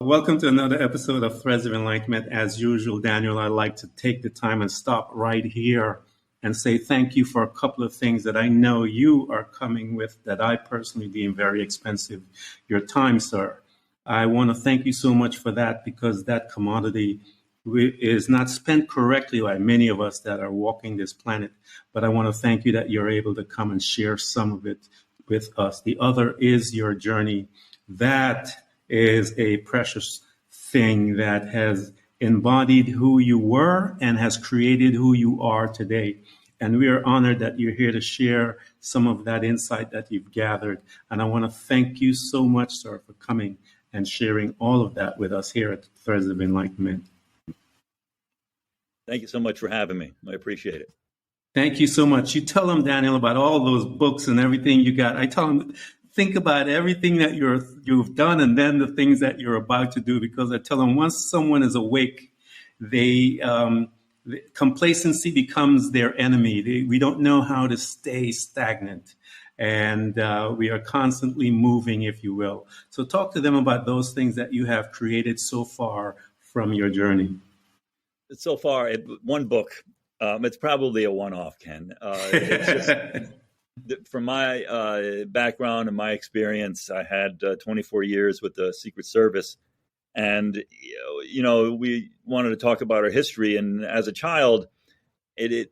Welcome to another episode of Threads of Enlightenment. As usual, Daniel, I'd like to take the time and stop right here and say thank you for a couple of things that I know you are coming with that I personally deem very expensive. Your time, sir. I want to thank you so much for that, because that commodity is not spent correctly by many of us that are walking this planet. But I want to thank you that you're able to come and share some of it with us. The other is your journey. That is a precious thing that has embodied who you were and has created who you are today. And we are honored that you're here to share some of that insight that you've gathered. And I want to thank you so much, sir, for coming and sharing all of that with us here at Threads of Enlightenment. Thank you so much for having me. I appreciate it. Thank you so much. You tell them, Daniel, about all those books and everything you got. I tell them, think about everything that you've done and then the things that you're about to do, because I tell them once someone is awake, complacency becomes their enemy. We don't know how to stay stagnant, and we are constantly moving, if you will. So talk to them about those things that you have created so far from your journey. So far, one book. It's probably a one-off, Ken. It's just, from my background and my experience, I had 24 years with the Secret Service. And, we wanted to talk about our history. And as a child, I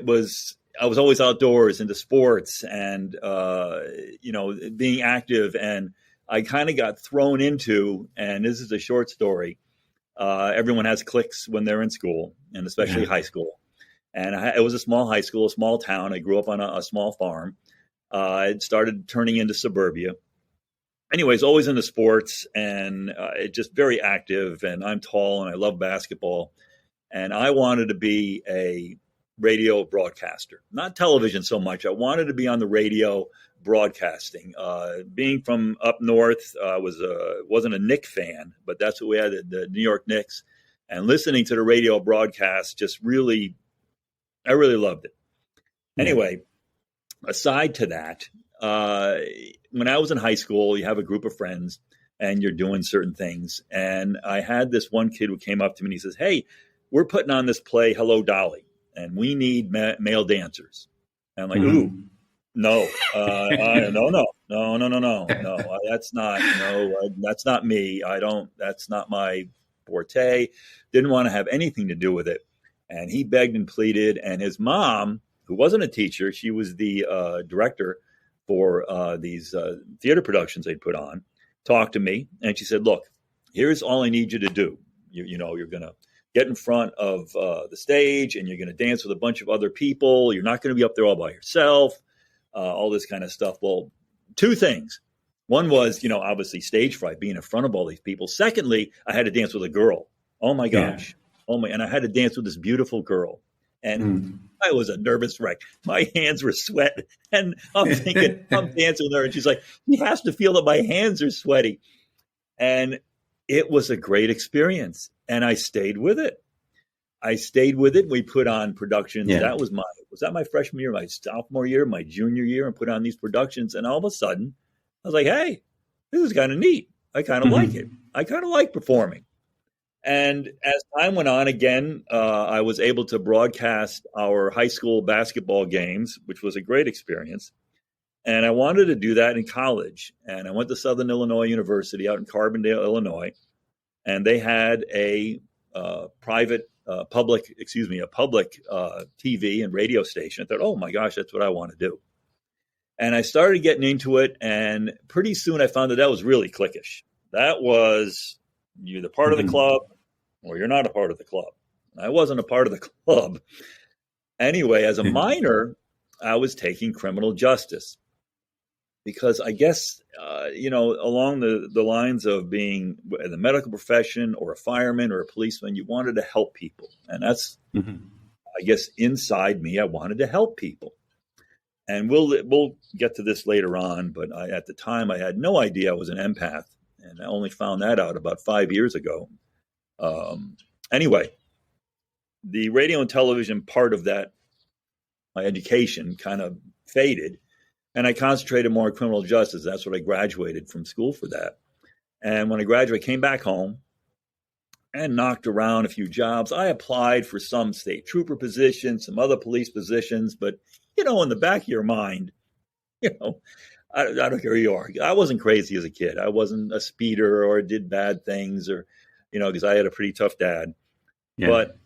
was always outdoors into sports and, being active. And I kind of got thrown into, and this is a short story, everyone has cliques when they're in school, and especially high school. And it was a small high school, a small town. I grew up on a small farm. It started turning into suburbia. Anyways, always into sports and just very active. And I'm tall and I love basketball. And I wanted to be a radio broadcaster, not television so much. I wanted to be on the radio broadcasting. Being from up north, wasn't a Knicks fan, but that's what we had, the New York Knicks. And listening to the radio broadcast I really loved it. Anyway, aside to that, when I was in high school, you have a group of friends and you're doing certain things. And I had this one kid who came up to me and he says, "Hey, we're putting on this play, Hello, Dolly, and we need male dancers." And I'm like, "Ooh, no, no, that's not me. That's not my forte." Didn't want to have anything to do with it. And he begged and pleaded. And his mom, who wasn't a teacher, she was the director for these theater productions they'd put on, talked to me. And she said, "Look, here's all I need you to do. You're going to get in front of the stage and you're going to dance with a bunch of other people. You're not going to be up there all by yourself, all this kind of stuff." Well, two things. One was, obviously stage fright, being in front of all these people. Secondly, I had to dance with a girl. Oh my gosh. Yeah. And I had to dance with this beautiful girl. And I was a nervous wreck. My hands were sweating. And I'm thinking, I'm dancing with her. And she's like, "He has to feel that my hands are sweaty." And it was a great experience. And I stayed with it. We put on productions. Yeah. Was that my freshman year, my sophomore year, my junior year, and put on these productions. And all of a sudden, I was like, "Hey, this is kind of neat. I kind of like it. I kind of like performing." And as time went on, again, I was able to broadcast our high school basketball games, which was a great experience. And I wanted to do that in college. And I went to Southern Illinois University out in Carbondale, Illinois. And they had a public TV and radio station. I thought, oh my gosh, that's what I want to do. And I started getting into it. And pretty soon I found that was really cliquish. That was, you're the part of the club or you're not a part of the club. I wasn't a part of the club. Anyway, as a minor, I was taking criminal justice because I guess, along the lines of being in the medical profession or a fireman or a policeman, you wanted to help people. And that's, I guess, inside me, I wanted to help people. And we'll get to this later on, but at the time I had no idea I was an empath. And I only found that out about 5 years ago. Anyway, the radio and television part of that, my education kind of faded. And I concentrated more on criminal justice. That's what I graduated from school for that. And when I graduated, I came back home and knocked around a few jobs. I applied for some state trooper positions, some other police positions, but, in the back of your mind, I don't care who you are. I wasn't crazy as a kid. I wasn't a speeder or did bad things or, because I had a pretty tough dad. Yeah. But,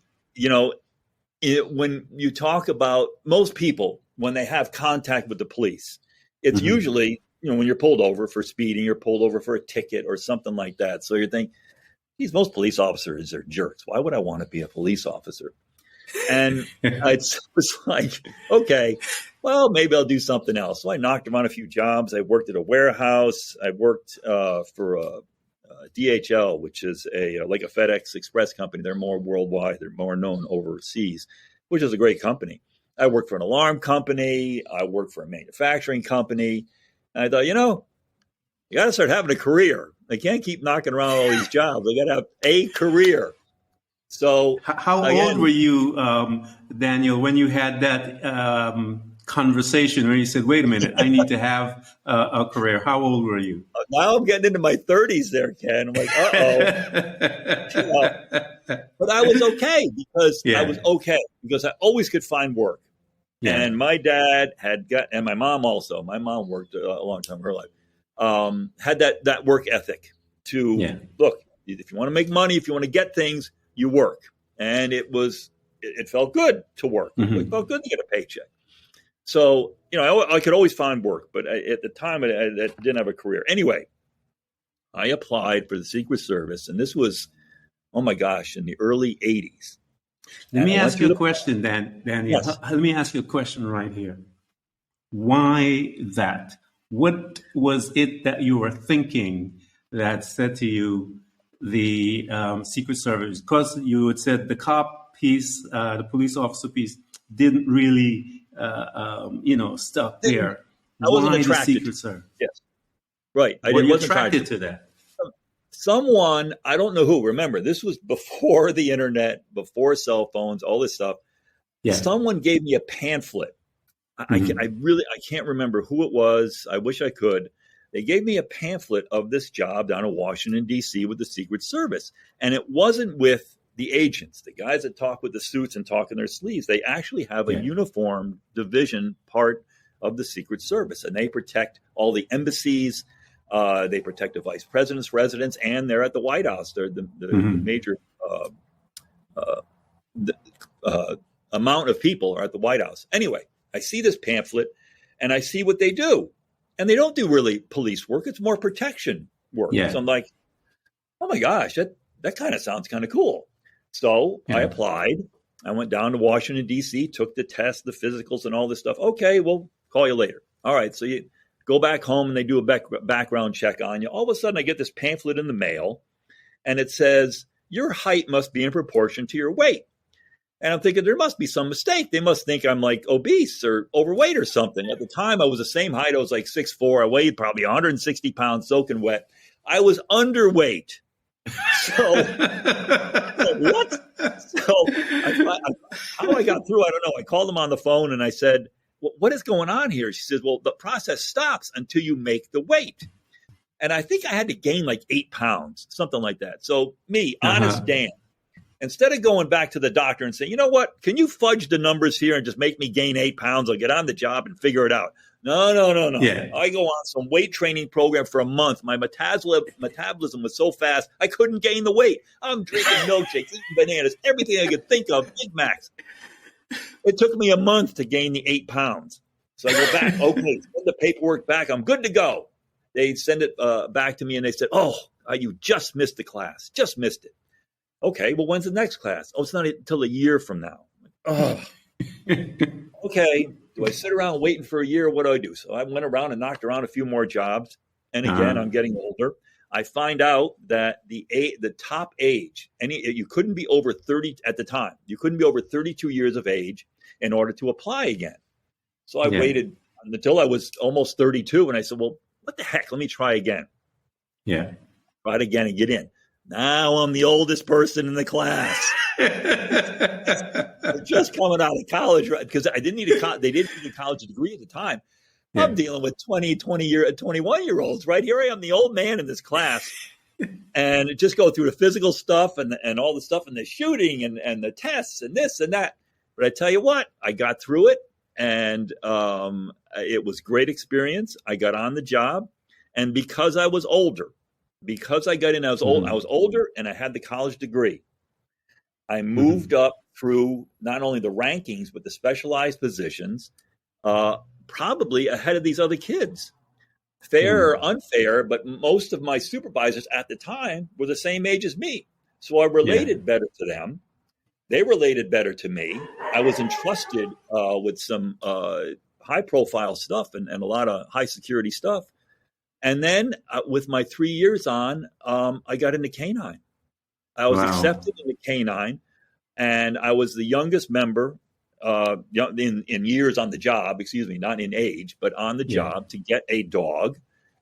when you talk about most people, when they have contact with the police, it's usually, when you're pulled over for speeding, you're pulled over for a ticket or something like that. So you think, most police officers are jerks. Why would I want to be a police officer? And I was like, okay, well, maybe I'll do something else. So I knocked around a few jobs. I worked at a warehouse. I worked for DHL, which is like a FedEx Express company. They're more worldwide. They're more known overseas, which is a great company. I worked for an alarm company. I worked for a manufacturing company. And I thought, you got to start having a career. I can't keep knocking around all these jobs. I got to have a career. So how old were you, Daniel, when you had that conversation where you said, wait a minute, I need to have a career? How old were you? Now I'm getting into my 30s there, Ken. I'm like, But I was okay because I always could find work. Yeah. And my dad and my mom also. My mom worked a long time in her life. Had that work ethic to look, if you want to make money, if you want to get things, you work. And it felt good to work. It felt good to get a paycheck. So, I could always find work, but at the time I didn't have a career. Anyway, I applied for the Secret Service, and this was, oh my gosh, in the early 80s. Let me ask you a question, Daniel. Yes. Let me ask you a question right here. Why that? What was it that you were thinking that said to you the Secret Service? Because you had said the cop piece, the police officer piece, didn't really, stuck there. I wasn't attracted. The Secret Service? Yes, right. I wasn't attracted to that. Someone, I don't know who. Remember, this was before the internet, before cell phones, all this stuff. Yeah. Someone gave me a pamphlet. I can't remember who it was. I wish I could. They gave me a pamphlet of this job down in Washington, D.C. with the Secret Service. And it wasn't with the agents, the guys that talk with the suits and talk in their sleeves. They actually have a uniformed division part of the Secret Service, and they protect all the embassies. They protect the vice president's residence, and they're at the White House. They're the major amount of people are at the White House. Anyway, I see this pamphlet, and I see what they do. And they don't do really police work. It's more protection work. Yeah. So I'm like, oh, my gosh, that kind of sounds kind of cool. So I applied. I went down to Washington, D.C., took the test, the physicals, and all this stuff. Okay, we'll call you later. All right, so you go back home, and they do a background check on you. All of a sudden, I get this pamphlet in the mail, and it says, your height must be in proportion to your weight. And I'm thinking there must be some mistake. They must think I'm like obese or overweight or something. At the time, I was the same height. I was like 6'4". I weighed probably 160 pounds, soaking wet. I was underweight. So what? So how I got through, I don't know. I called them on the phone and I said, well, what is going on here? She says, well, the process stops until you make the weight. And I think I had to gain like 8 pounds, something like that. So me, honest Dan, instead of going back to the doctor and saying, you know what, can you fudge the numbers here and just make me gain 8 pounds? I'll get on the job and figure it out. No. Yeah. I go on some weight training program for a month. My metabolism was so fast, I couldn't gain the weight. I'm drinking milkshakes, eating bananas, everything I could think of, Big Macs. It took me a month to gain the 8 pounds. So I go back, okay, send the paperwork back. I'm good to go. They send it back to me and they said, you just missed the class, just missed it. Okay, well, when's the next class? Oh, it's not until a year from now. Okay, do I sit around waiting for a year? What do I do? So I went around and knocked around a few more jobs. And again, I'm getting older. I find out that the top age, you couldn't be over 30 at the time. You couldn't be over 32 years of age in order to apply again. So I waited until I was almost 32. And I said, well, what the heck? Let me try again. Yeah. Try it again and get in. Now I'm the oldest person in the class. Just coming out of college, right? Because they didn't need a college degree at the time. I'm dealing with 21-year-olds right here. I am the old man in this class. and just go through the physical stuff and all the stuff and the shooting and the tests and this and that. But I tell you what, I got through it, and it was great experience. I got on the job, and because I was older, because I got in, I was older, and I had the college degree. I moved up through not only the rankings, but the specialized positions, probably ahead of these other kids. Fair or unfair, but most of my supervisors at the time were the same age as me. So I related better to them. They related better to me. I was entrusted with some high-profile stuff and a lot of high-security stuff. And then with my 3 years on, I got into K9. I was accepted into K9, and I was the youngest member in years on the job, not in age, but on the job to get a dog.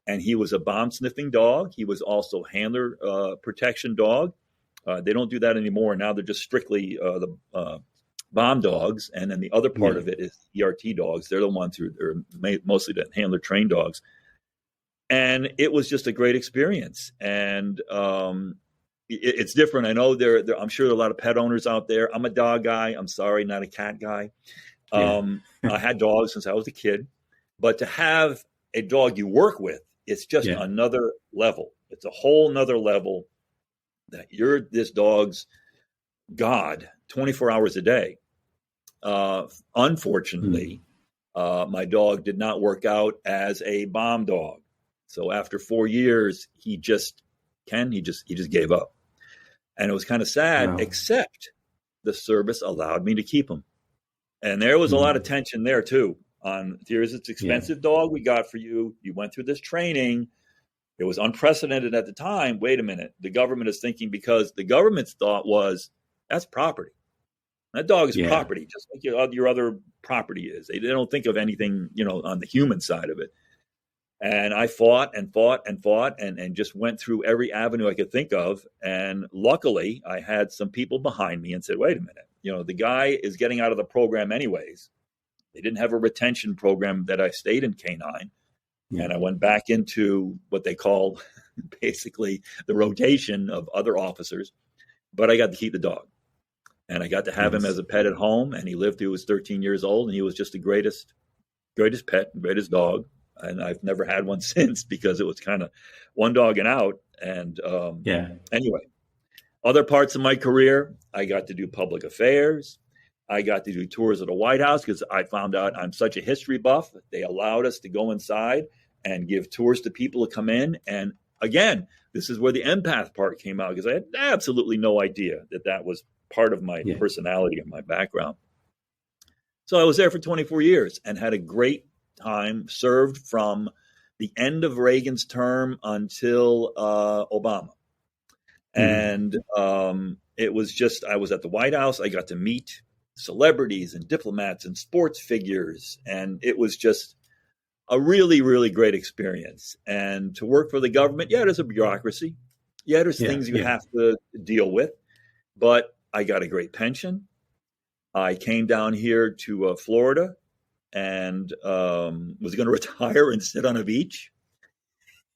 And he was a bomb sniffing dog. He was also handler protection dog. They don't do that anymore. Now they're just strictly the bomb dogs. And then the other part of it is ERT dogs. They're the ones who are mostly the handler trained dogs. And it was just a great experience. And it's different. I know I'm sure there are a lot of pet owners out there. I'm a dog guy. I'm sorry, not a cat guy. I had dogs since I was a kid. But to have a dog you work with, it's just another level. It's a whole nother level that you're this dog's God 24 hours a day. Unfortunately, my dog did not work out as a bomb dog. So after 4 years, he just gave up. And it was kind of sad, except the service allowed me to keep him. And there was a lot of tension there too. Here's this expensive dog we got for you. You went through this training. It was unprecedented at the time. Wait a minute. The government is thinking, because the government's thought was, that's property. That dog is property, just like your other property is. They don't think of anything, on the human side of it. And I fought and just went through every avenue I could think of. And luckily, I had some people behind me and said, wait a minute, the guy is getting out of the program anyways. They didn't have a retention program that I stayed in K9. And I went back into what they call basically the rotation of other officers. But I got to keep the dog. And I got to have him as a pet at home. And he lived till he was 13 years old. And he was just the greatest pet, greatest dog. And I've never had one since, because it was kind of one dog and out. And anyway, other parts of my career, I got to do public affairs. I got to do tours of the White House, because I found out I'm such a history buff. They allowed us to go inside and give tours to people to come in. And again, this is where the empath part came out, because I had absolutely no idea that was part of my personality and my background. So I was there for 24 years and had a great time, served from the end of Reagan's term until Obama. And it was just, I was at the White House. I got to meet celebrities and diplomats and sports figures. And it was just a really, really great experience. And to work for the government, there's a bureaucracy. There's things you have to deal with. But I got a great pension. I came down here to Florida and was going to retire and sit on a beach.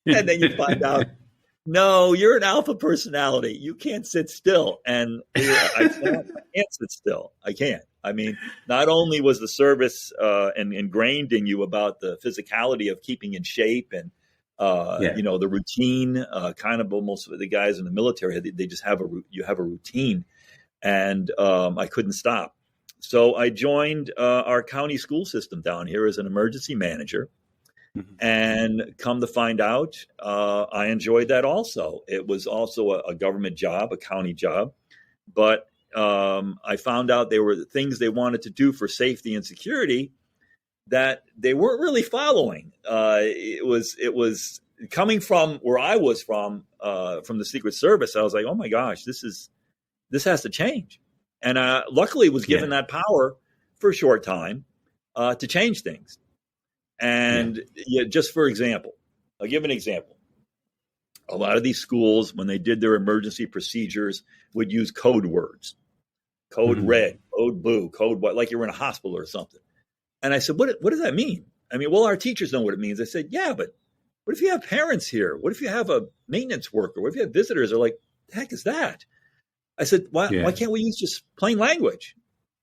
And then you find out, no, you're an alpha personality. You can't sit still. And I can't sit still. I can't. I mean, not only was the service ingrained in you about the physicality of keeping in shape and, the routine, kind of almost the guys in the military, they just have you have a routine. And I couldn't stop. So I joined our county school system down here as an emergency manager. And come to find out, I enjoyed that also. It was also a government job, a county job. But I found out there were things they wanted to do for safety and security that they weren't really following. It was coming from where I was from the Secret Service. I was like, oh my gosh, this has to change. And luckily was given that power for a short time to change things. And just for example, I'll give an example. A lot of these schools, when they did their emergency procedures, would use code words, code red, code blue, code white, like you were in a hospital or something. And I said, what does that mean? I mean, well, our teachers know what it means. I said, yeah, but What if you have parents here? What if you have a maintenance worker? What if you have visitors? They're like, the heck is that? I said, why can't we use just plain language?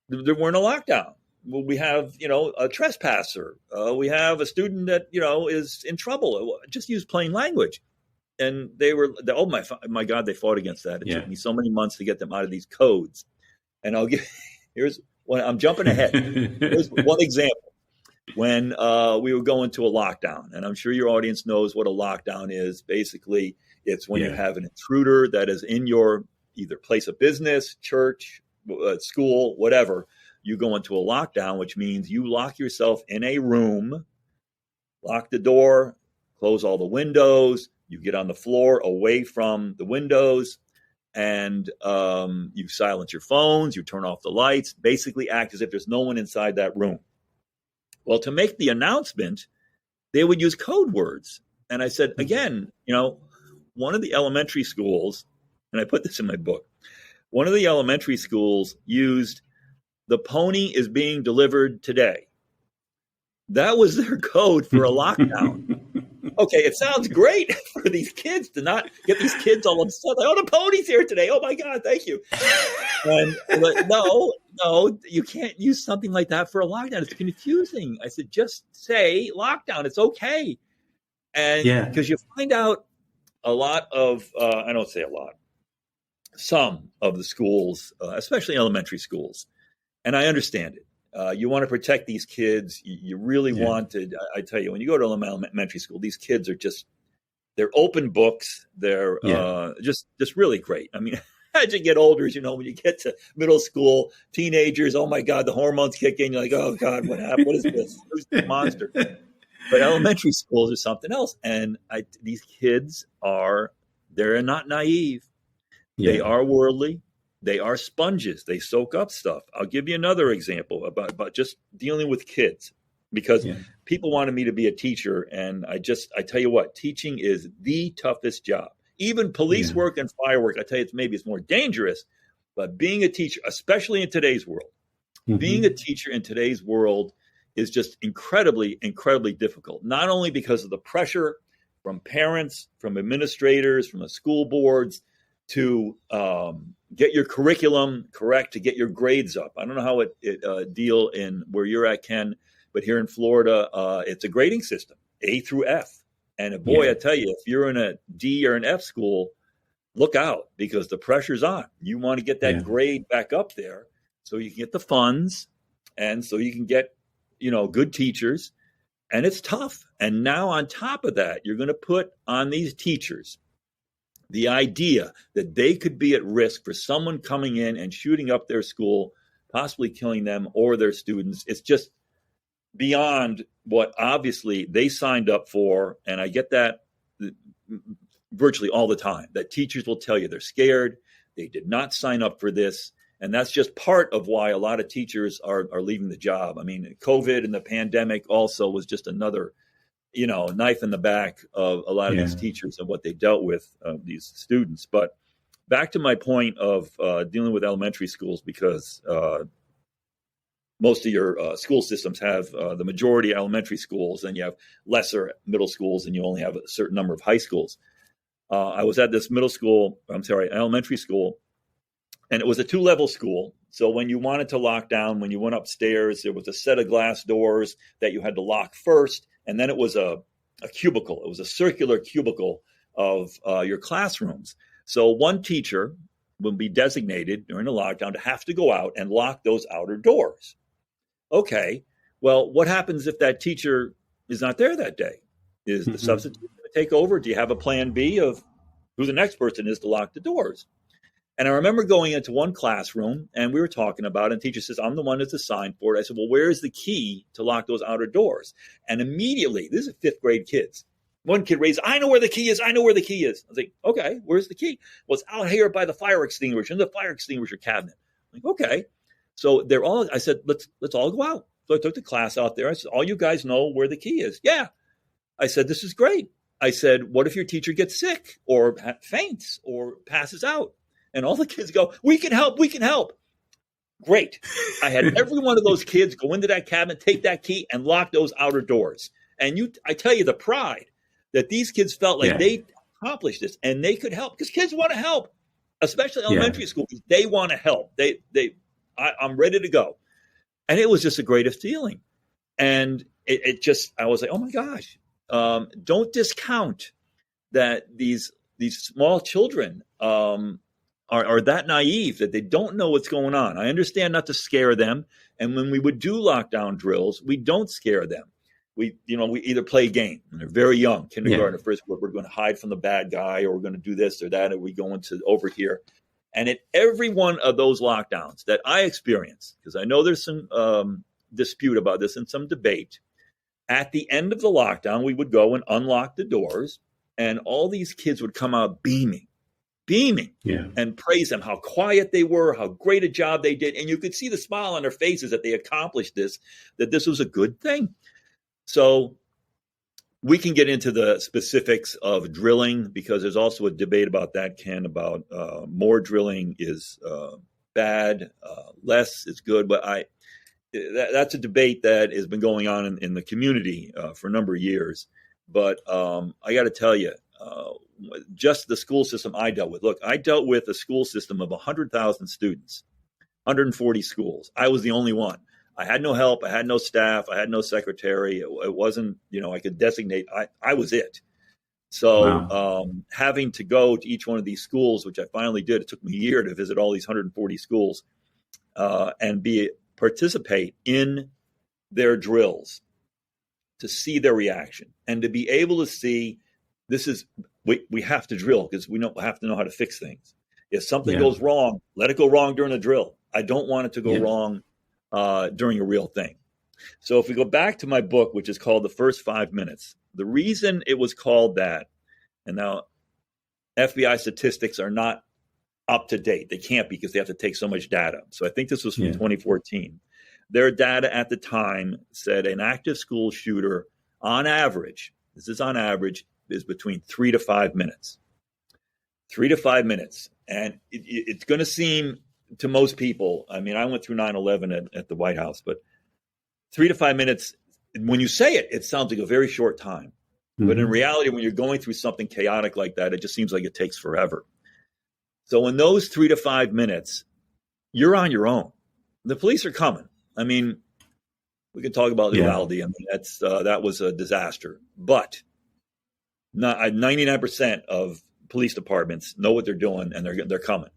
We're in a lockdown. Well, we have, a trespasser. We have a student that, is in trouble. Just use plain language. And oh my God, they fought against that. It took me so many months to get them out of these codes. And here's one, I'm jumping ahead. Here's one example. When we were going to a lockdown, and I'm sure your audience knows what a lockdown is. Basically, it's when you have an intruder that is in your either place of business, church, school, whatever. You go into a lockdown, which means you lock yourself in a room, lock the door, close all the windows. You get on the floor away from the windows, and you silence your phones, you turn off the lights, basically act as if there's no one inside that room. Well, to make the announcement, they would use code words. And I said, again, one of the elementary schools, and I put this in my book, one of the elementary schools used, "The pony is being delivered today." That was their code for a lockdown. Okay, it sounds great for these kids to not get these kids all upset. Like, oh, the pony's here today. Oh my God, thank you. But no, you can't use something like that for a lockdown. It's confusing. I said, just say lockdown. It's okay. And because you find out a lot of, I don't say a lot, some of the schools, especially elementary schools, and I understand it. You want to protect these kids. You really want to. I tell you, when you go to elementary school, these kids are they're open books. They're just really great. I mean, as you get older, when you get to middle school, teenagers, oh my God, the hormones kick in. You're like, oh God, what happened? What is this? Who's the monster? But elementary schools are something else. And these kids they're not naive. They are worldly. They are sponges. They soak up stuff. I'll give you another example about just dealing with kids, because people wanted me to be a teacher. And I tell you what, teaching is the toughest job. Even police work and fire work, I tell you, it's more dangerous. But being a teacher, especially in today's world, being a teacher in today's world is just incredibly, incredibly difficult. Not only because of the pressure from parents, from administrators, from the school boards, to get your curriculum correct, to get your grades up. I don't know how it deal in where you're at, Ken, but here in Florida, it's a grading system, A through F. And boy, I tell you, if you're in a D or an F school, look out, because the pressure's on. You want to get that grade back up there so you can get the funds, and so you can get, good teachers. And it's tough. And now on top of that, you're going to put on these teachers the idea that they could be at risk for someone coming in and shooting up their school, possibly killing them or their students. It's just beyond what obviously they signed up for. And I get that virtually all the time, that teachers will tell you they're scared. They did not sign up for this. And that's just part of why a lot of teachers are leaving the job. I mean, COVID and the pandemic also was just another knife in the back of a lot of these teachers and what they dealt with, these students. But back to my point of dealing with elementary schools, because most of your school systems have the majority elementary schools, and you have lesser middle schools, and you only have a certain number of high schools. I was at this elementary school, and it was a 2-level school. So when you wanted to lock down, when you went upstairs, there was a set of glass doors that you had to lock first. And then it was a cubicle. It was a circular cubicle of your classrooms. So one teacher will be designated during the lockdown to have to go out and lock those outer doors. Okay, well, what happens if that teacher is not there that day? Is the substitute going to take over? Do you have a plan B of who the next person is to lock the doors? And I remember going into one classroom, and we were talking about it, and the teacher says, I'm the one that's assigned for it. I said, well, where is the key to lock those outer doors? And immediately, this is 5th grade kids. One kid raised, I know where the key is. I know where the key is. I was like, okay, where's the key? Well, it's out here by the fire extinguisher, in the fire extinguisher cabinet. I'm like, okay. So I said, let's all go out. So I took the class out there. I said, all you guys know where the key is. Yeah. I said, this is great. I said, what if your teacher gets sick or faints or passes out? And all the kids go, we can help. Great. I had every one of those kids go into that cabinet, take that key, and lock those outer doors. And I tell you, the pride that these kids felt like Yeah. they accomplished this and they could help, because kids want to help, especially elementary Yeah. school. They want to help. I'm ready to go. And it was just the greatest feeling. And I was like, oh my gosh, don't discount that these small children are that naive that they don't know what's going on. I understand not to scare them. And when we would do lockdown drills, we don't scare them. We either play a game when they're very young, kindergarten or first grade, we're going to hide from the bad guy, or we're going to do this or that, or we go into over here. And at every one of those lockdowns that I experienced, because I know there's some dispute about this and some debate, at the end of the lockdown, we would go and unlock the doors, and all these kids would come out beaming and praise them, how quiet they were, how great a job they did. And you could see the smile on their faces that they accomplished this, that this was a good thing. So we can get into the specifics of drilling, because there's also a debate about that, Ken, about more drilling is bad, less is good. But that's a debate that has been going on in the community for a number of years. But I got to tell you, just the school system I dealt with. Look, I dealt with a school system of 100,000 students, 140 schools. I was the only one. I had no help. I had no staff. I had no secretary. It wasn't, I could designate. I was it. So having to go to each one of these schools, which I finally did, it took me a year to visit all these 140 schools and participate in their drills, to see their reaction and to be able to see we have to drill because we don't have to know how to fix things. If something goes wrong, let it go wrong during the drill. I don't want it to go wrong during a real thing. So if we go back to my book, which is called The First 5 Minutes, the reason it was called that, and now FBI statistics are not up to date. They can't be, because they have to take so much data. So I think this was from 2014. Their data at the time said an active school shooter on average, this is on average, is between 3 to 5 minutes. 3 to 5 minutes. And it's going to seem to most people, I mean, I went through 9/11 at the White House, but 3 to 5 minutes, when you say it, it sounds like a very short time. Mm-hmm. But in reality, when you're going through something chaotic like that, it just seems like it takes forever. So in those 3 to 5 minutes, you're on your own. The police are coming. I mean, we can talk about Uvalde. I mean, that was a disaster. But 99% of police departments know what they're doing, and they're coming.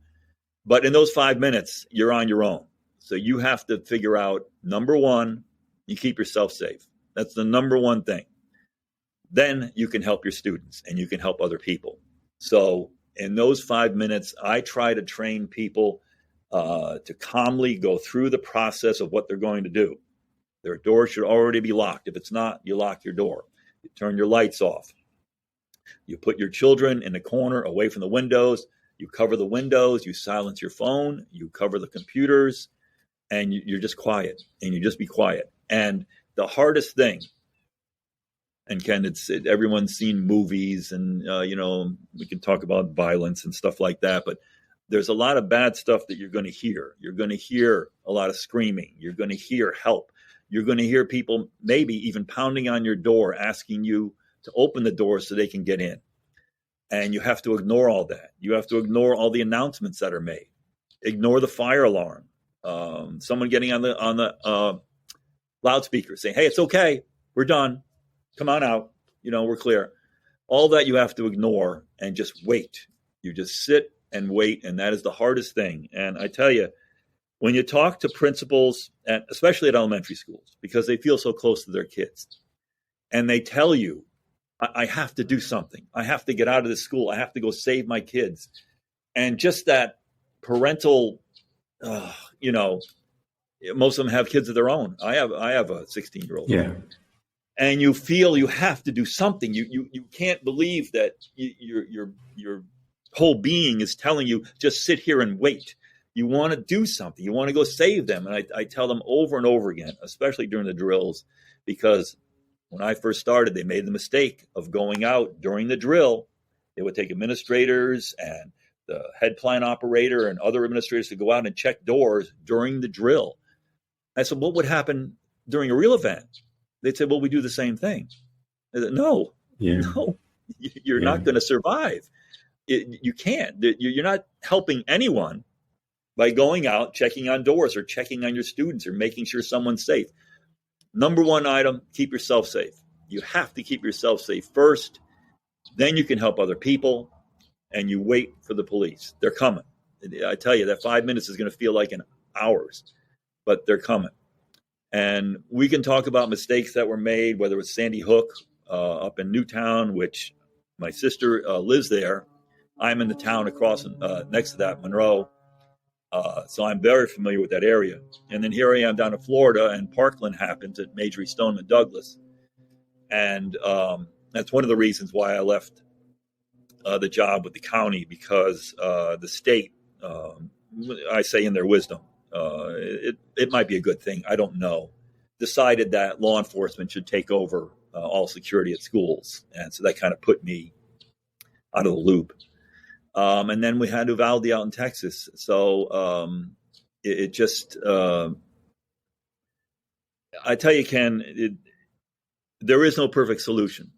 But in those 5 minutes, you're on your own. So you have to figure out, number one, you keep yourself safe. That's the number one thing. Then you can help your students and you can help other people. So in those 5 minutes, I try to train people to calmly go through the process of what they're going to do. Their door should already be locked. If it's not, you lock your door. You turn your lights off. You put your children in a corner away from the windows. You cover the windows. You silence your phone. You cover the computers. And you're just quiet. And you just be quiet. And the hardest thing, and Ken, everyone's seen movies and, we can talk about violence and stuff like that. But there's a lot of bad stuff that you're going to hear. You're going to hear a lot of screaming. You're going to hear help. You're going to hear people maybe even pounding on your door, asking you to open the door so they can get in. And you have to ignore all that. You have to ignore all the announcements that are made. Ignore the fire alarm. Someone getting on the loudspeaker saying, hey, it's okay. We're done. Come on out. We're clear. All that you have to ignore and just wait. You just sit and wait. And that is the hardest thing. And I tell you, when you talk to principals, and especially at elementary schools, because they feel so close to their kids, and they tell you, I have to do something. I have to get out of this school. I have to go save my kids. And just that parental, most of them have kids of their own. I have a 16-year-old. Yeah. And you feel you have to do something. You can't believe that your whole being is telling you, just sit here and wait. You want to do something. You want to go save them. And I tell them over and over again, especially during the drills, because when I first started, they made the mistake of going out during the drill. They would take administrators and the head plant operator and other administrators to go out and check doors during the drill. I said, what would happen during a real event? They'd say, well, we do the same thing. I said, no, you're not going to survive. You can't. You're not helping anyone by going out, checking on doors or checking on your students or making sure someone's safe. Number one item, keep yourself safe. You have to keep yourself safe first. Then you can help other people, and you wait for the police. They're coming. I tell you, that 5 minutes is going to feel like an hours, but they're coming. And we can talk about mistakes that were made, whether it was Sandy Hook up in Newtown, which my sister lives there. I'm in the town across next to that, Monroe. So I'm very familiar with that area. And then here I am down in Florida, and Parkland happens at Major E. Stoneman Douglas. And that's one of the reasons why I left the job with the county, because the state, I say in their wisdom, it might be a good thing, I don't know, decided that law enforcement should take over all security at schools. And so that kind of put me out of the loop. And then we had Uvalde out in Texas. So it just, I tell you, Ken, there is no perfect solution.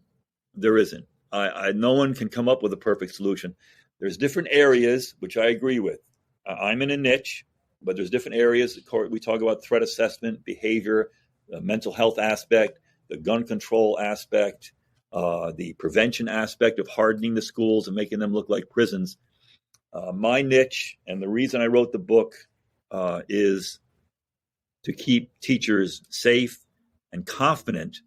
There isn't. No one can come up with a perfect solution. There's different areas, which I agree with. I'm in a niche, but there's different areas. We talk about threat assessment, behavior, the mental health aspect, the gun control aspect, the prevention aspect of hardening the schools and making them look like prisons. My niche, and the reason I wrote the book, is to keep teachers safe and confident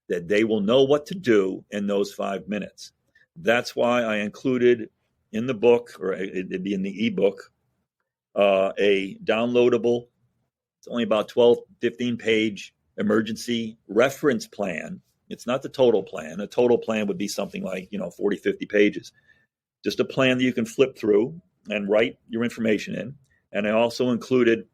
that they will know what to do in those 5 minutes. That's why I included in the book, or it'd be in the ebook, a downloadable, it's only about 12, 15 page emergency reference plan. It's not the total plan. A total plan would be something like, 40, 50 pages. Just a plan that you can flip through and write your information in. And I also included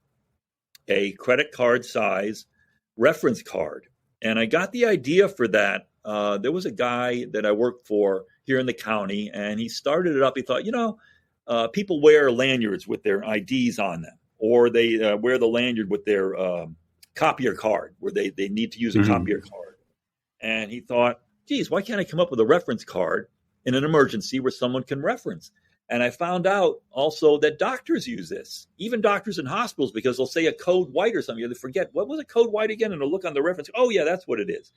a credit card size reference card. And I got the idea for that. There was a guy that I worked for here in the county, and he started it up. He thought, people wear lanyards with their IDs on them, or they wear the lanyard with their copier card, where they need to use a copier card. And he thought, geez, why can't I come up with a reference card in an emergency where someone can reference? And I found out also that doctors use this, even doctors in hospitals, because they'll say a code white or something. They forget, what was a code white again? And they'll look on the reference. Oh, yeah, that's what it is.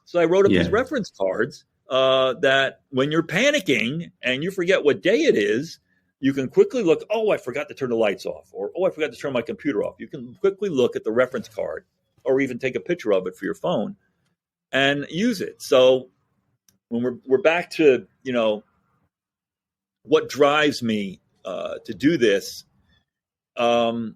So I wrote up these reference cards that when you're panicking and you forget what day it is, you can quickly look, oh, I forgot to turn the lights off, or, oh, I forgot to turn my computer off. You can quickly look at the reference card or even take a picture of it for your phone and use it. So when we're back to, what drives me to do this, I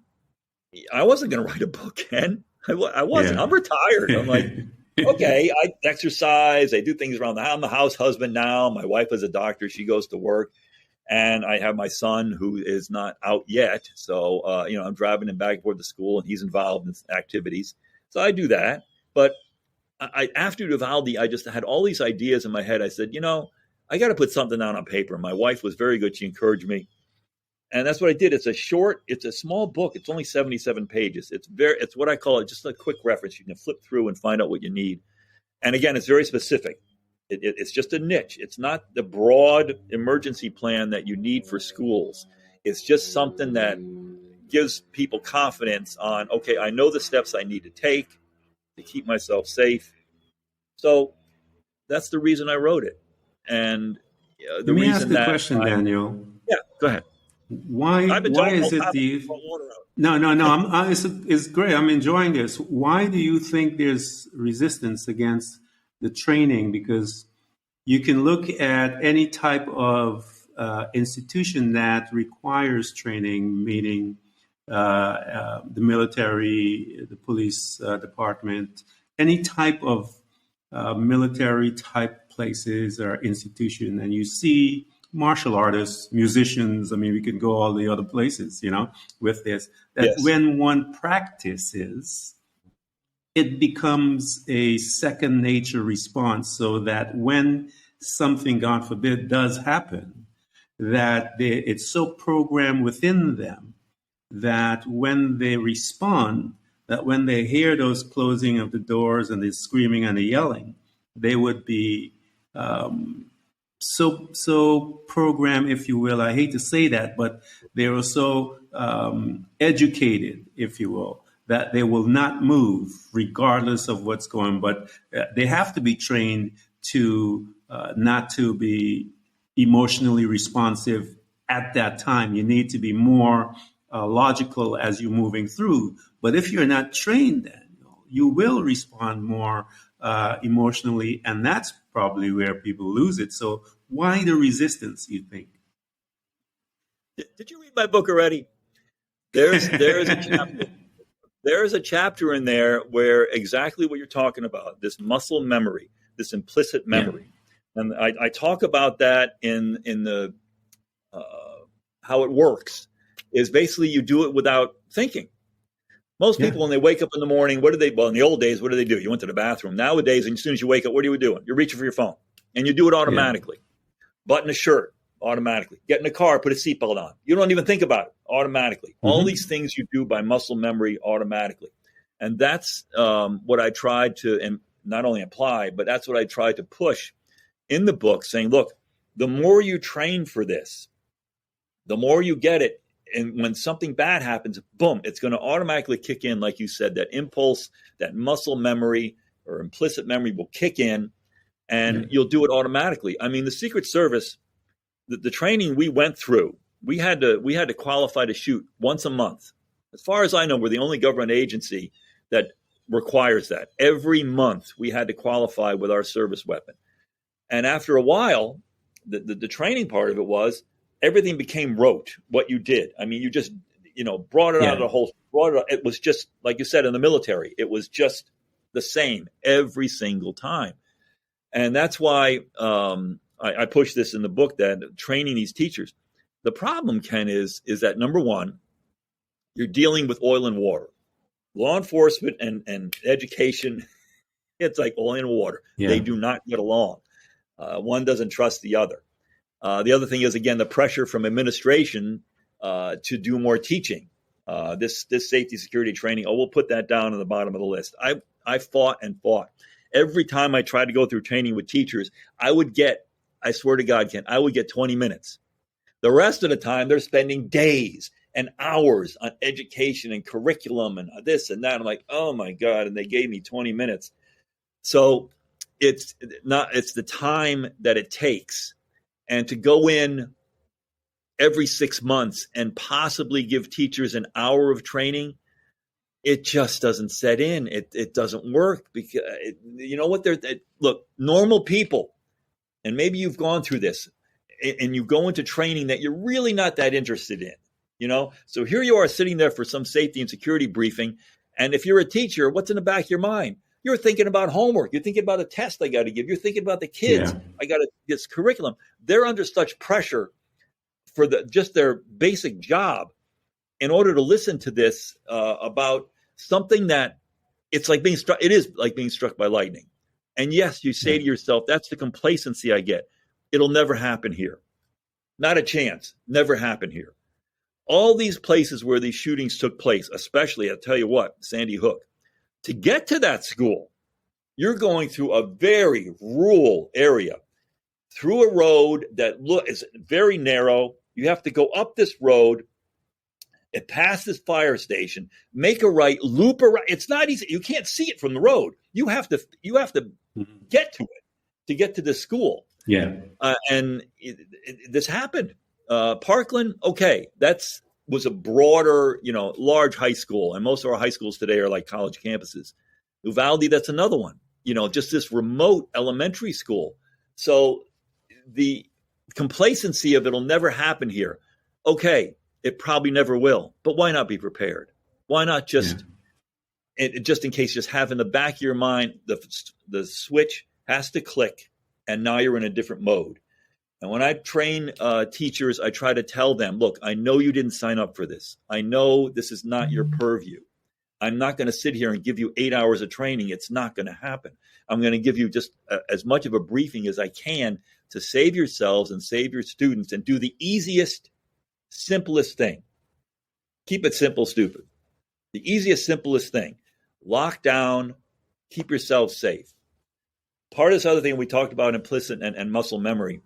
wasn't going to write a book, Ken. I wasn't. Yeah. I'm retired. I'm like, okay, I exercise. I do things around the house. I'm a house husband now. My wife is a doctor. She goes to work. And I have my son who is not out yet. So, I'm driving him back and forth to school, and he's involved in activities. So I do that. But after Uvalde, I just had all these ideas in my head. I said, I got to put something down on paper. My wife was very good. She encouraged me. And that's what I did. It's a small book. It's only 77 pages. It's what I call it, just a quick reference. You can flip through and find out what you need. And again, it's very specific. It's just a niche. It's not the broad emergency plan that you need for schools. It's just something that gives people confidence on, okay, I know the steps I need to take to keep myself safe. So that's the reason I wrote it. And the Let me reason ask the question, Daniel. Yeah, go ahead. Why is it No. It's great. I'm enjoying this. Why do you think there's resistance against the training? Because you can look at any type of institution that requires training, meaning the military, the police department, any type of military type places or institution, and you see martial artists, musicians. I mean, we can go all the other places, with this. That when one practices, it becomes a second nature response, so that when something, God forbid, does happen, that it's so programmed within them that when they respond, that when they hear those closing of the doors and the screaming and the yelling, they would be so program, if you will. I hate to say that, but they are so educated, if you will, that they will not move regardless of what's going. But they have to be trained to not to be emotionally responsive at that time. You need to be more logical as you're moving through. But if you're not trained, then you will respond more emotionally, and that's probably where people lose it. So why the resistance, you think? Did you read my book already? There's a chapter. There's a chapter in there where exactly what you're talking about, this muscle memory, this implicit memory. Yeah. And I talk about that in the how it works is basically you do it without thinking. Most people, when they wake up in the morning, well, in the old days, what do they do? You went to the bathroom. Nowadays, as soon as you wake up, what are you doing? You're reaching for your phone, and you do it automatically. Button a shirt, automatically. Get in a car, put a seatbelt on. You don't even think about it, automatically. Mm-hmm. All these things you do by muscle memory automatically. And that's what I tried to, and not only apply, but that's what I tried to push in the book, saying, look, the more you train for this, the more you get it. And when something bad happens, boom, it's going to automatically kick in. Like you said, that impulse, that muscle memory or implicit memory will kick in, and you'll do it automatically. I mean, the Secret Service, the training we went through, we had to qualify to shoot once a month. As far as I know, we're the only government agency that requires that. Every month we had to qualify with our service weapon. And after a while, the training part of it was everything became rote, what you did. I mean, you just, brought it out of the whole, it was just, like you said, in the military, it was just the same every single time. And that's why I push this in the book, that training these teachers. The problem, Ken, is that number one, you're dealing with oil and water. Law enforcement and education, it's like oil and water. Yeah. They do not get along. One doesn't trust the other. The other thing is, again, the pressure from administration to do more teaching. This safety security training, we'll put that down on the bottom of the list. I fought and fought. Every time I tried to go through training with teachers, I swear to God, Ken, I would get 20 minutes. The rest of the time, they're spending days and hours on education and curriculum and this and that. I'm like, oh my God, and they gave me 20 minutes. So it's the time that it takes. And to go in every 6 months and possibly give teachers an hour of training, it just doesn't set in. It doesn't work because you know what? Look, normal people, and maybe you've gone through this, and you go into training that you're really not that interested in. So here you are sitting there for some safety and security briefing, and if you're a teacher, what's in the back of your mind? You're thinking about homework. You're thinking about a test I got to give. You're thinking about the kids. Yeah. I got to get this curriculum. They're under such pressure for just their basic job in order to listen to this about something that it's like being struck. It is like being struck by lightning. And yes, you say to yourself, that's the complacency I get. It'll never happen here. Not a chance. Never happen here. All these places where these shootings took place, especially, I'll tell you what, Sandy Hook. To get to that school, you're going through a very rural area, through a road that is very narrow. You have to go up this road, past this fire station, make a right, loop around. It's not easy. You can't see it from the road. You have to get to it to get to the school. Yeah, and this happened. Parkland, okay, was a broader, large high school. And most of our high schools today are like college campuses. Uvalde, that's another one, just this remote elementary school. So the complacency of it'll never happen here. Okay, it probably never will, but why not be prepared? Why not just in case, just have in the back of your mind, the switch has to click and now you're in a different mode. And when I train teachers, I try to tell them, look, I know you didn't sign up for this. I know this is not your purview. I'm not going to sit here and give you 8 hours of training. It's not going to happen. I'm going to give you just as much of a briefing as I can to save yourselves and save your students and do the easiest, simplest thing. Keep it simple, stupid. The easiest, simplest thing. Lock down, keep yourself safe. Part of this other thing we talked about, implicit and muscle memory,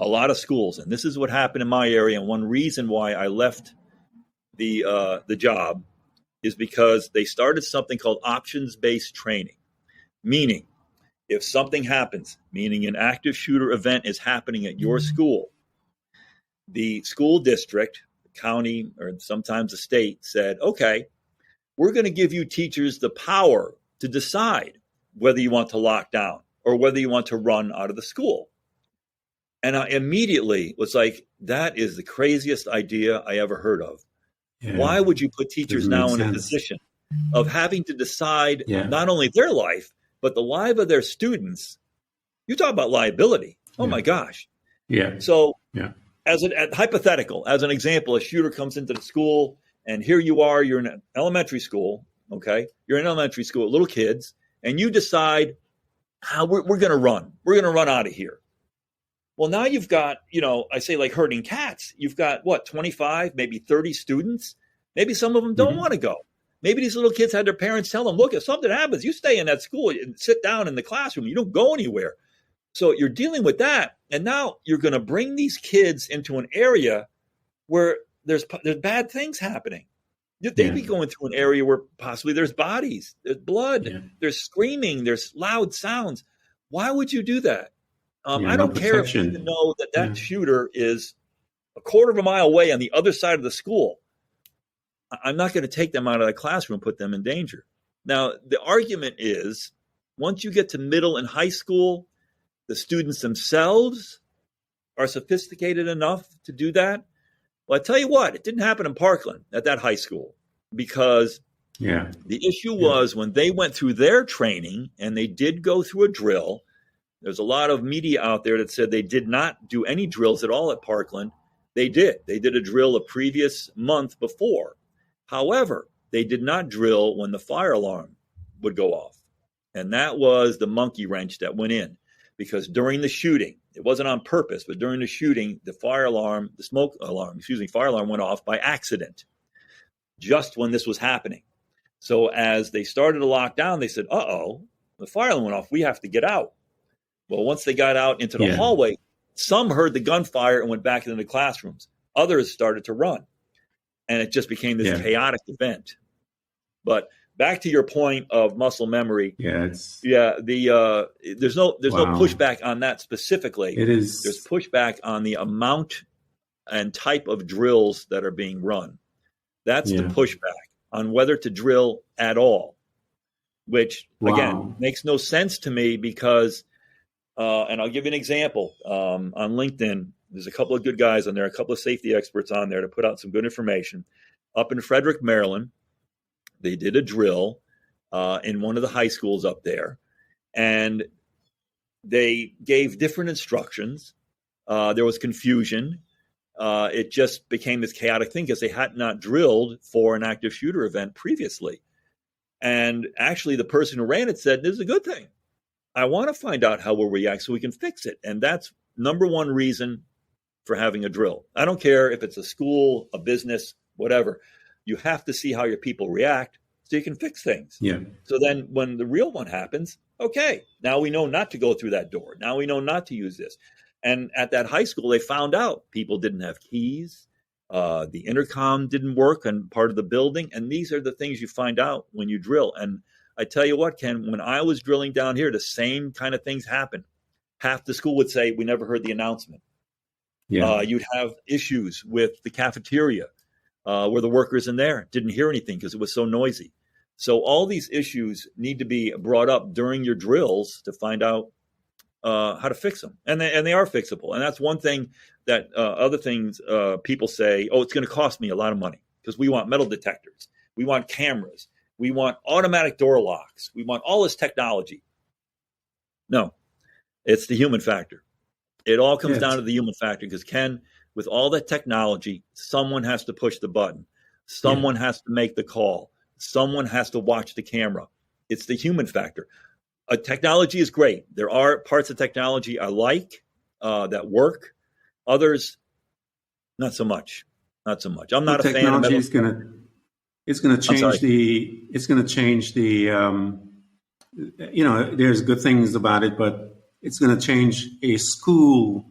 a lot of schools, and this is what happened in my area. And one reason why I left the job is because they started something called options-based training, meaning if something happens, meaning an active shooter event is happening at your school, the school district, the county, or sometimes the state said, okay, we're going to give you teachers the power to decide whether you want to lock down or whether you want to run out of the school. And I immediately was like, that is the craziest idea I ever heard of. Yeah. Why would you put teachers now in a position of having to decide not only their life, but the life of their students? You talk about liability. Oh my gosh. Yeah. So as a hypothetical, as an example, a shooter comes into the school and here you are, you're in an elementary school. Okay. You're in elementary school, little kids, and you decide we're going to run. We're going to run out of here. Well, now you've got, I say like herding cats. You've got 25, maybe 30 students. Maybe some of them don't want to go. Maybe these little kids had their parents tell them, look, if something happens, you stay in that school and sit down in the classroom. You don't go anywhere. So you're dealing with that. And now you're going to bring these kids into an area where there's bad things happening. They'd be going through an area where possibly there's bodies, there's blood, there's screaming, there's loud sounds. Why would you do that? I don't care if you know that shooter is a quarter of a mile away on the other side of the school. I'm not going to take them out of the classroom and put them in danger. Now, the argument is once you get to middle and high school, the students themselves are sophisticated enough to do that. Well, I tell you what, it didn't happen in Parkland at that high school because the issue was when they went through their training and they did go through a drill. There's a lot of media out there that said they did not do any drills at all at Parkland. They did. They did a drill a previous month before. However, they did not drill when the fire alarm would go off. And that was the monkey wrench that went in because during the shooting, it wasn't on purpose, but during the shooting, the fire alarm went off by accident just when this was happening. So as they started to lock down, they said, the fire alarm went off. We have to get out. Well, once they got out into the hallway, some heard the gunfire and went back into the classrooms. Others started to run. And it just became this chaotic event. But back to your point of muscle memory. There's no pushback on that specifically. It is. There's pushback on the amount and type of drills that are being run. That's the pushback on whether to drill at all, which again makes no sense to me because and I'll give you an example. On LinkedIn, there's a couple of good guys on there, a couple of safety experts on there to put out some good information. Up in Frederick, Maryland, they did a drill in one of the high schools up there, and they gave different instructions. There was confusion. It just became this chaotic thing because they had not drilled for an active shooter event previously. And actually, the person who ran it said, this is a good thing. I want to find out how we'll react so we can fix it. And that's number one reason for having a drill. I don't care if it's a school, a business, whatever. You have to see how your people react so you can fix things. So then when the real one happens, okay, now we know not to go through that door. Now we know not to use this. And at that high school, they found out people didn't have keys. The intercom didn't work on part of the building. And these are the things you find out when you drill. And I tell you what, Ken, when I was drilling down here, the same kind of things happened. Half the school would say, we never heard the announcement. You'd have issues with the cafeteria where the workers in there didn't hear anything because it was so noisy. So all these issues need to be brought up during your drills to find out how to fix them. And they are fixable. And that's one thing that other things people say, it's going to cost me a lot of money because we want metal detectors. We want cameras. We want automatic door locks. We want all this technology. No, it's the human factor. It all comes down to the human factor because, Ken, with all that technology, someone has to push the button. Someone has to make the call. Someone has to watch the camera. It's the human factor. Technology is great. There are parts of technology I like that work. Others, not so much. Not so much. I'm not a fan of technology. It's going to change the. It's going to change the. There's good things about it, but it's going to change a school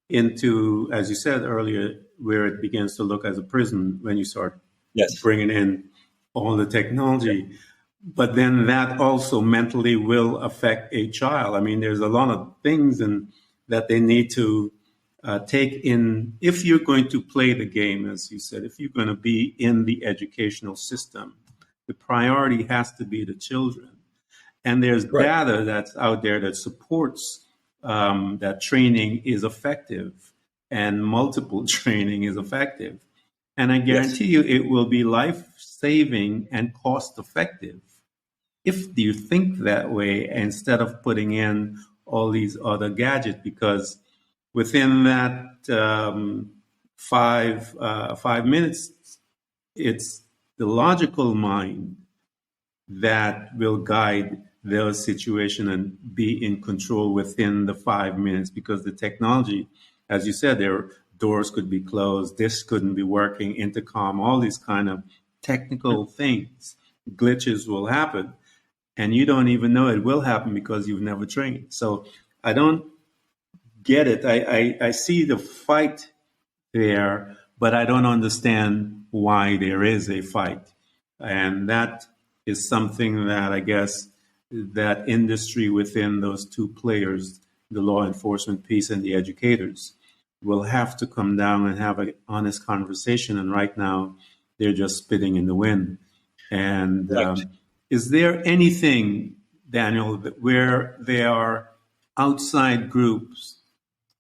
into, as you said earlier, where it begins to look as a prison when you start Yes. bringing in all the technology. Yep. But then that also mentally will affect a child. I mean, there's a lot of things that they need to take in. If you're going to play the game, as you said, if you're going to be in the educational system, the priority has to be the children. And there's Right. data that's out there that supports that training is effective and multiple training is effective. And I Yes. guarantee you it will be life saving and cost effective if you think that way instead of putting in all these other gadgets, because within that 5 minutes, it's the logical mind that will guide their situation and be in control within the 5 minutes, because the technology, as you said, their doors could be closed, this couldn't be working, intercom, all these kind of technical things, glitches will happen, and you don't even know it will happen because you've never trained. So I don't get it. I see the fight there, but I don't understand why there is a fight. And that is something that I guess that industry within those two players, the law enforcement piece and the educators, will have to come down and have an honest conversation. And right now, they're just spitting in the wind. And is there anything, Daniel, where there are outside groups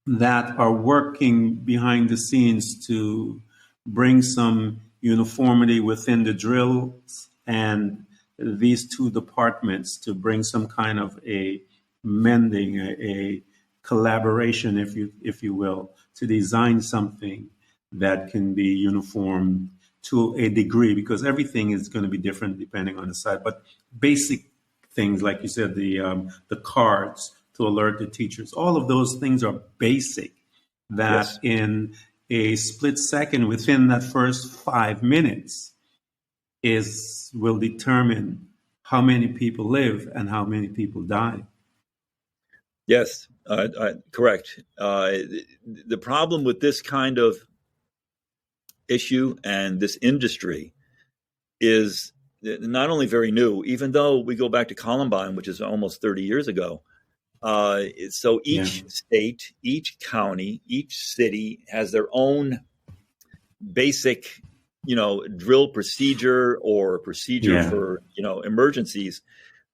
that are working behind the scenes to bring some uniformity within the drills and these two departments to bring some kind of a mending, a collaboration, if you will, to design something that can be uniform to a degree, because everything is going to be different depending on the site. But basic things, like you said, the cards to alert the teachers, all of those things are basic. That Yes. in a split second, within that first 5 minutes, will determine how many people live and how many people die. Yes. Correct. The problem with this kind of issue and this industry is not only very new, even though we go back to Columbine, which is almost 30 years ago. So each state, each county, each city has their own basic, drill procedure or procedure for, emergencies.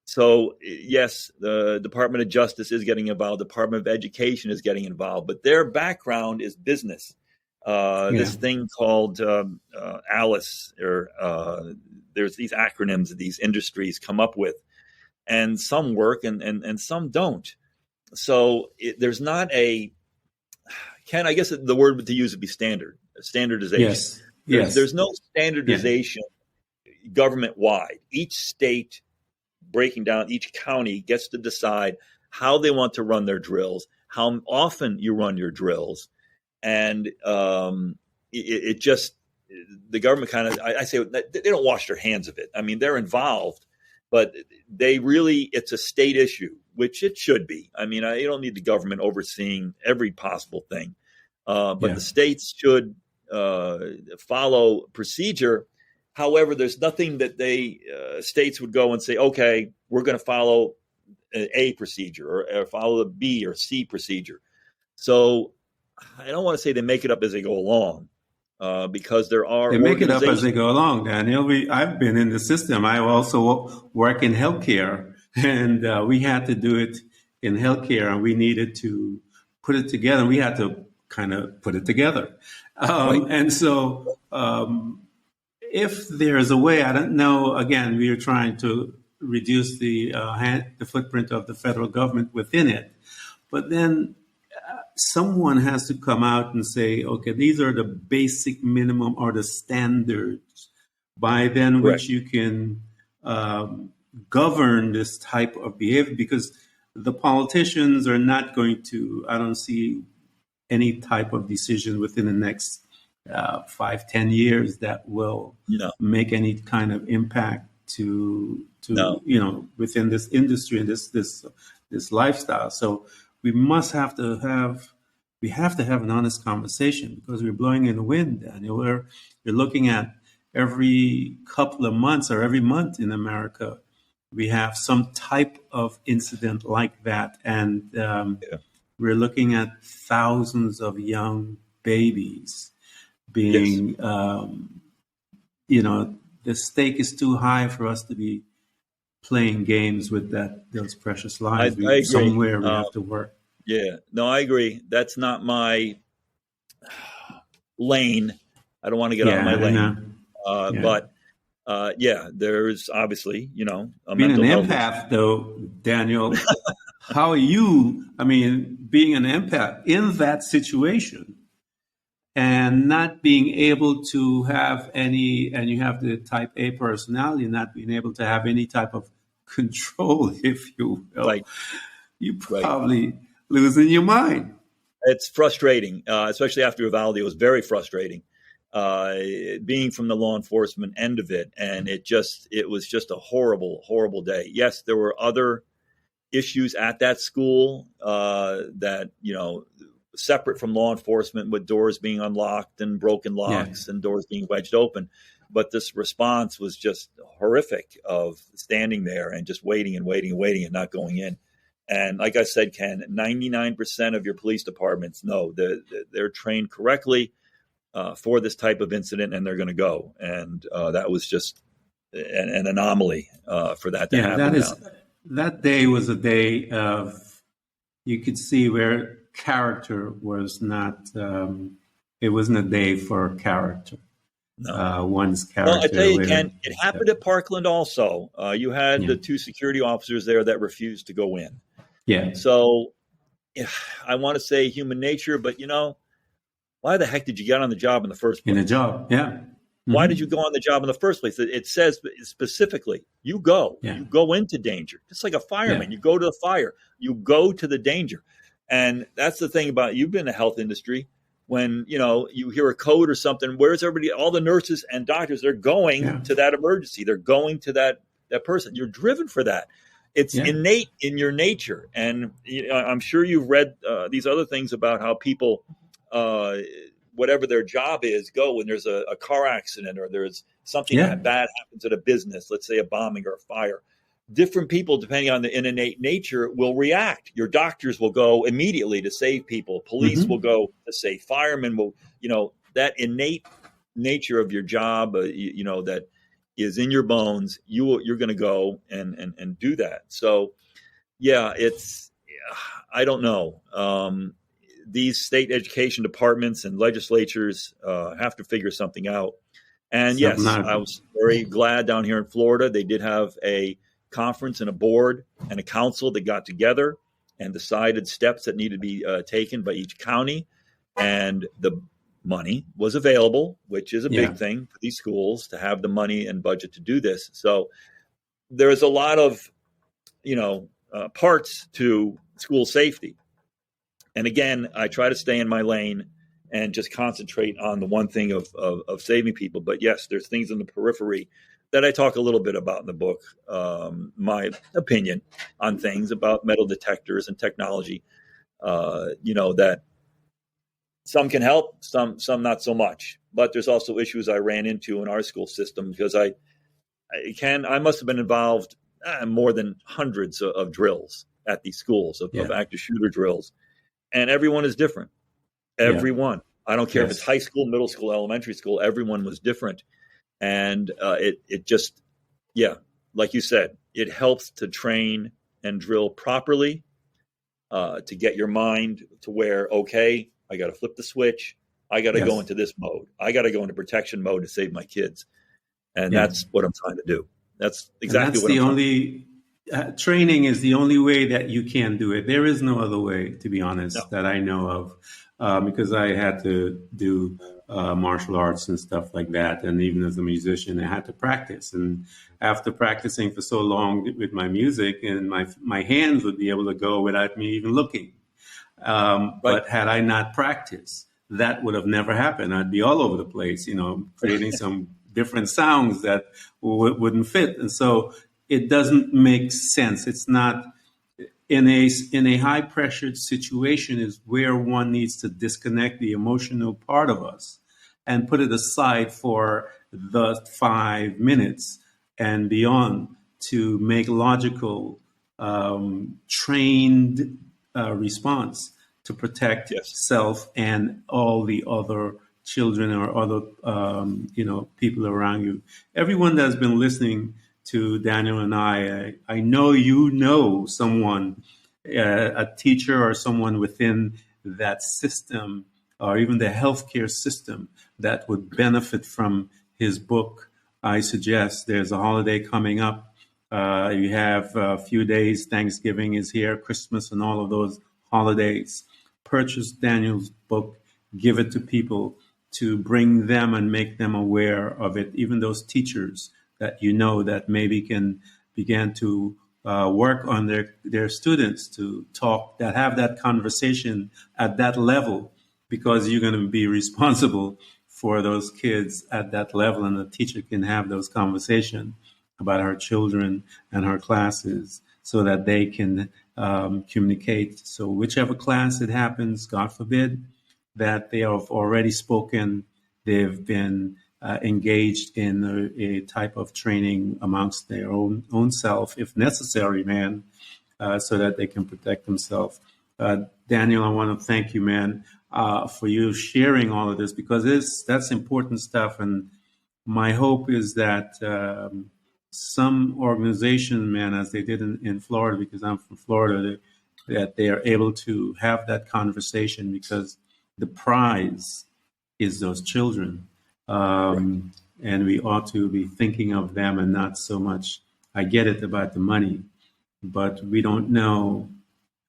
So yes, the Department of Justice is getting involved. The Department of Education is getting involved, but their background is business. This thing called ALICE, or there's these acronyms that these industries come up with, and some work and some don't. So there's not I guess the word to use would be standardization. Yes. There's no standardization government-wide. Each state, breaking down, each county gets to decide how they want to run their drills, how often you run your drills. And it just, the government kind of, I say, they don't wash their hands of it. I mean, they're involved, but it's a state issue, which it should be. I mean, you don't need the government overseeing every possible thing. But the states should follow procedure. However, there's nothing that states would go and say, okay, we're going to follow A procedure or follow the B or C procedure. So I don't want to say they make it up as they go along, because they make it up as they go along, Daniel. I've been in the system. I also work in healthcare, and we had to do it in healthcare, and we needed to put it together. We had to kind of put it together. And so if there's a way, I don't know, again, we are trying to reduce the footprint of the federal government within it. But then someone has to come out and say, okay, these are the basic minimum or the standards by then which you can govern this type of behavior, because the politicians are not going to, I don't see any type of decision within the next 5-10 years that will make any kind of impact to within this industry and this lifestyle. So we must have to have we have to have an honest conversation because we're blowing in the wind, Daniel. We're looking at every couple of months or every month in America, we have some type of incident like that. And we're looking at thousands of young babies being, the stake is too high for us to be playing games with those precious lives. I agree. Somewhere we have to work. Yeah, no, I agree. That's not my lane. I don't want to get out of my lane. But there's obviously, a being mental an empath, though, Daniel. How are you? I mean, being an empath in that situation and not being able to have any, and you have the type A personality, not being able to have any type of control, if you will. Right. You probably losing your mind. It's frustrating, especially after Uvalde. It was very frustrating. Being from the law enforcement end of it, and it was just a horrible, horrible day. Yes, there were other issues at that school that, separate from law enforcement, with doors being unlocked and broken locks and doors being wedged open. But this response was just horrific, of standing there and just waiting and waiting and waiting and not going in. And like I said, Ken, 99% of your police departments know they're trained correctly for this type of incident, and they're going to go. And that was just an anomaly for that to happen. That day was a day of, you could see where character was not, it wasn't a day for character. No. One's character. Well, I tell you, Ken, it happened at Parkland also. You had the two security officers there that refused to go in. Yeah. So I want to say human nature, but why the heck did you get on the job in the first place? In a job, yeah. Mm-hmm. Why did you go on the job in the first place? It says specifically, you go into danger. Just like a fireman, you go to the fire, you go to the danger. And that's the thing about, you've been in the health industry. When, you hear a code or something, where's everybody? All the nurses and doctors, they're going to that emergency. They're going to that person. You're driven for that. It's innate in your nature. And I'm sure you've read these other things about how people, whatever their job is, go when there's a car accident or there's something bad happens at a business, let's say a bombing or a fire. Different people, depending on the innate nature, will react. Your doctors will go immediately to save people. Police will go to save. Firemen will, that innate nature of your job, that is in your bones. You're going to go and do that. So, I don't know. These state education departments and legislatures have to figure something out. And I was very glad down here in Florida, they did have a conference and a board and a council that got together and decided steps that needed to be taken by each county. And the money was available, which is a big thing for these schools to have the money and budget to do this. So there's a lot of, parts to school safety. And again, I try to stay in my lane and just concentrate on the one thing of saving people. But yes, there's things in the periphery that I talk a little bit about in the book, my opinion on things about metal detectors and technology, that some can help, some not so much. But there's also issues I ran into in our school system because I must have been involved more than hundreds of drills at these schools, of active shooter drills. And everyone is different. Everyone. I don't care if it's high school, middle school, elementary school, everyone was different. And it just, like you said, it helps to train and drill properly, to get your mind to where, okay, I got to flip the switch. I got to go into this mode. I got to go into protection mode to save my kids. And that's what I'm trying to do. That's exactly what I'm trying to do. Training is the only way that you can do it. There is no other way, to be honest, that I know of, because I had to do martial arts and stuff like that. And even as a musician, I had to practice. And after practicing for so long with my music, and my hands would be able to go without me even looking. But had I not practiced, that would have never happened. I'd be all over the place, creating some different sounds that wouldn't fit. And so it doesn't make sense. It's not, in a high pressured situation is where one needs to disconnect the emotional part of us and put it aside for the 5 minutes and beyond to make logical, trained response to protect Yes. self and all the other children or other people around you. Everyone that's been listening to Daniel and I know you know someone, a teacher or someone within that system or even the healthcare system that would benefit from his book. I suggest there's a holiday coming up. You have a few days, Thanksgiving is here, Christmas and all of those holidays. Purchase Daniel's book, give it to people to bring them and make them aware of it, even those teachers that you know that maybe can begin to work on their students to talk, that have that conversation at that level, because you're going to be responsible for those kids at that level, and the teacher can have those conversations about her children and her classes so that they can communicate. So whichever class it happens, God forbid, that they have already spoken, they've been engaged in a type of training amongst their own self, if necessary, man, so that they can protect themselves. Daniel, I want to thank you, man, for you sharing all of this, because that's important stuff. And my hope is that some organization, man, as they did in Florida, because I'm from Florida, that they are able to have that conversation, because the prize is those children. And we ought to be thinking of them and not so much, I get it about the money, but we don't know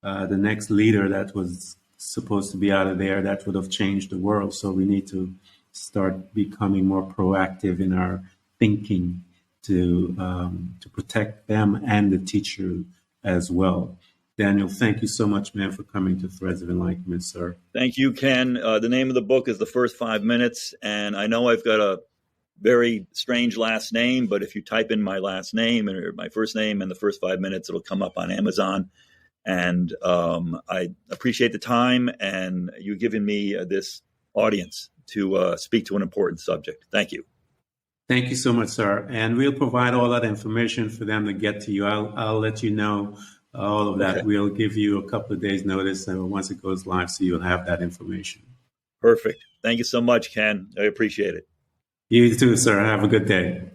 the next leader that was supposed to be out of there that would have changed the world. So we need to start becoming more proactive in our thinking to protect them and the teacher as well. Daniel, thank you so much, man, for coming to Threads of Enlightenment, sir. Thank you, Ken. The name of the book is The First 5 Minutes, and I know I've got a very strange last name, but if you type in my last name or my first name and The First 5 Minutes, it'll come up on Amazon. And I appreciate the time and you giving me this audience to speak to an important subject. Thank you. Thank you so much, sir. And we'll provide all that information for them to get to you. I'll let you know all of that. Okay. We'll give you a couple of days notice once it goes live, so you'll have that information. Perfect. Thank you so much, Ken. I appreciate it. You too, sir. Have a good day.